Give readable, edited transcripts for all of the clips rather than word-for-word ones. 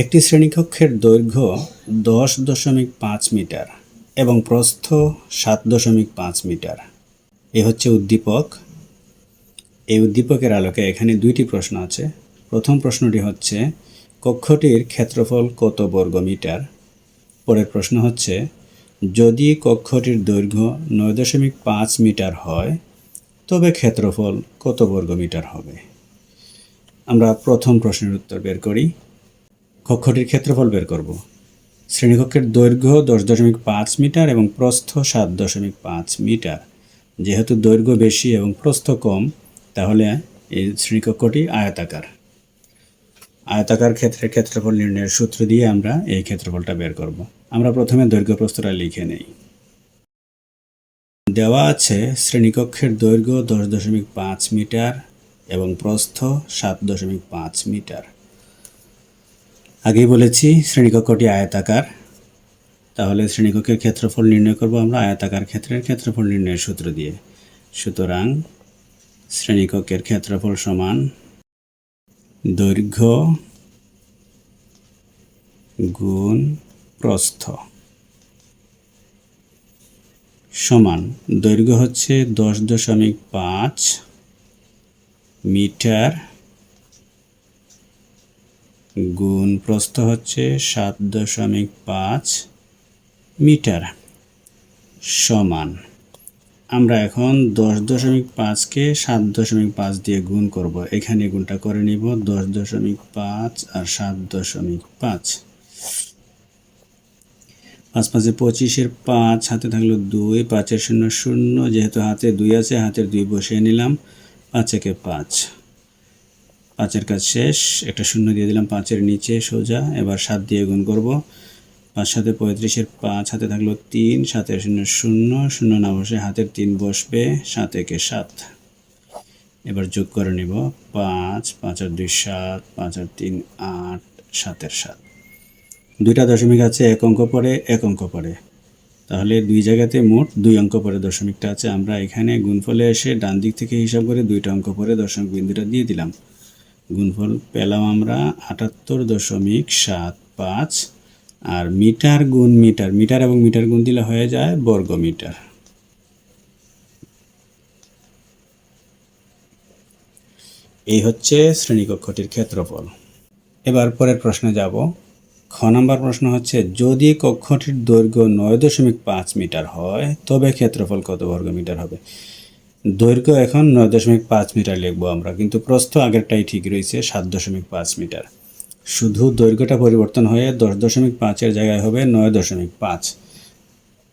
একটি শ্রেণীকক্ষের দৈর্ঘ্য 10.5 মিটার এবং প্রস্থ 7.5 মিটার। এ হচ্ছে উদ্দীপক। এই উদ্দীপকের আলোকে এখানে দুইটি প্রশ্ন আছে। প্রথম প্রশ্নটি হচ্ছে কক্ষটির ক্ষেত্রফল কত বর্গ মিটার। পরের প্রশ্ন হচ্ছে যদি কক্ষটির দৈর্ঘ্য 9.5 মিটার হয় তবে ক্ষেত্রফল কত বর্গ মিটার হবে। আমরা প্রথম প্রশ্নের উত্তর বের করি। কক্ষটির ক্ষেত্রফল বের করব। শ্রেণীকক্ষের দৈর্ঘ্য 10.5 মিটার এবং প্রস্থ 7.5 মিটার। যেহেতু দৈর্ঘ্য বেশি এবং প্রস্থ কম, তাহলে এই শ্রেণীকক্ষটি আয়তাকার। আয়তাকার ক্ষেত্রের ক্ষেত্রফল নির্ণয়ের সূত্র দিয়ে আমরা এই ক্ষেত্রফলটা বের করব। আমরা প্রথমে দৈর্ঘ্য প্রস্থটা লিখে নেই। দেওয়া আছে শ্রেণীকক্ষের দৈর্ঘ্য 10.5 মিটার এবং প্রস্থ 7.5 মিটার। আগেই বলেছি শ্রেণীকক্ষটি আয়তাকার, তাহলে শ্রেণীকক্ষের ক্ষেত্রফল নির্ণয় করব আমরা আয়তাকার ক্ষেত্রের ক্ষেত্রফল নির্ণয়ের সূত্র দিয়ে। সুতরাং শ্রেণীকক্ষের ক্ষেত্রফল সমান দৈর্ঘ্য গুণ প্রস্থ সমান দৈর্ঘ্য হচ্ছে 10.5 মিটার গুণ প্রস্থ হচ্ছে 7.5 মিটার সমান, আমরা এখন 10.5কে 7.5 দিয়ে গুণ করব। এখানে গুণটা করে নিব 10.5 আর 7.5। 5 5 25 5 হাতে থাকলো 2, 5 0 0, যেহেতু হাতে 2 আছে হাতের 2 বসিয়ে নিলাম। 5 একে 5, 5-এর কাজ শেষ, একটা 0 দিয়ে দিলাম 5-এর নিচে সোজা। এবার 7 দিয়ে গুণ করব। 5 7 35 5 হাতে থাকলো 3, 7 0 0, 0 না বসে হাতের 3 বসবে। 7 একে 7, এবার যোগ করে নিব 5 5 আর 2 7, 5 আর 3 8, 7 এর 7। দুইটা দশমিক আছে, এক অঙ্ক পরে এক অঙ্ক পরে, তাহলে দুই জায়গাতে মোট 2 অঙ্ক পরে দশমিকটা আছে। আমরা এখানে গুণফলে এসে ডান দিক থেকে হিসাব করে 2টা অঙ্ক পরে দশমিক বিন্দুটা দিয়ে দিলাম। গুণফল পেলাম আমরা 78.75, আর মিটার গুণ মিটার, মিটার এবং মিটার গুণ দিলে হয়ে যায় বর্গ মিটার। এই হচ্ছে শ্রেণীকক্ষটির ক্ষেত্রফল। এবার পরের প্রশ্নে যাব। খ নাম্বার প্রশ্ন হচ্ছে যদি কক্ষটির দৈর্ঘ্য 9.5 মিটার হয় তবে ক্ষেত্রফল কত বর্গ মিটার হবে। দৈর্ঘ্য এখন 9.5 মিটার লিখবো আমরা, কিন্তু প্রস্থ আগেরটাই ঠিক রয়েছে 7.5 মিটার। শুধু দৈর্ঘ্যটা পরিবর্তন হয়ে 10.5-এর জায়গায় হবে 9.5,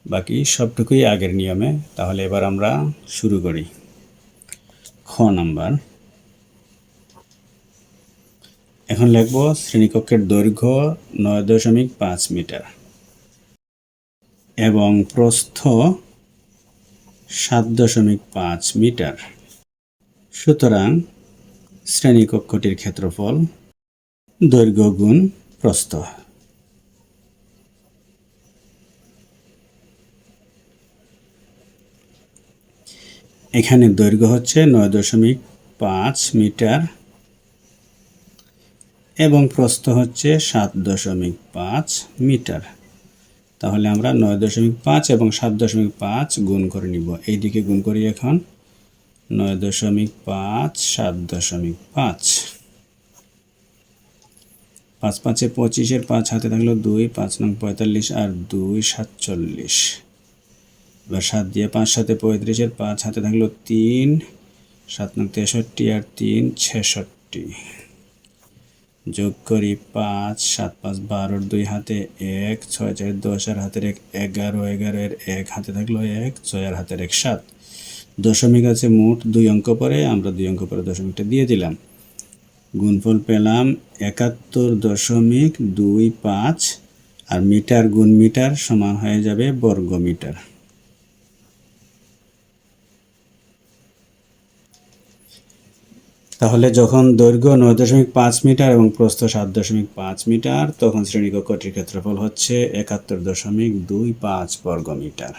বাকি সবটুকুই আগের নিয়মে। তাহলে এবার আমরা শুরু করি। খ নাম্বার, এখন লিখব শ্রেণীকক্ষের দৈর্ঘ্য 9.5 মিটার এবং প্রস্থ 7.5 মিটার। সুতরাং শ্রেণীকক্ষটির ক্ষেত্রফল দৈর্ঘ্য গুণ প্রস্থ। এখানে দৈর্ঘ্য হচ্ছে 9.5 মিটার এবং প্রস্থ হচ্ছে 7.5 মিটার। তাহলে আমরা 9.5 এবং 7.5 গুণ করে নিব। এইদিকে গুণ করি এখন 9.5 7.5। 5 5 25 5 হাতে থাকলো 2, 5 9 45 আর 2 47। এবার 7 দিয়ে 5 7 35 5 হাতে থাকলো 3, 7 9 63 আর 3 66। যোগ করি 5 7 5 12, 2 হাতে 1, 6 4 10 আর হাতের 1 11, 11 এর 1 হাতে থাকলো 1, 6 আর হাতের 1 7। দশমিক আছে মোট 2 অঙ্ক পরে, আমরা 2 অঙ্ক পরে দশমিকটা দিয়ে দিলাম। গুণফল পেলাম 71.25, আর মিটার গুণ মিটার সমান হয়ে যাবে বর্গ মিটার। তাহলে যখন দৈর্ঘ্য 9.5 মিটার এবং প্রস্থ 7.5 মিটার, তখন শ্রেণীকক্ষটির ক্ষেত্রফল হচ্ছে 71.25 বর্গ মিটার।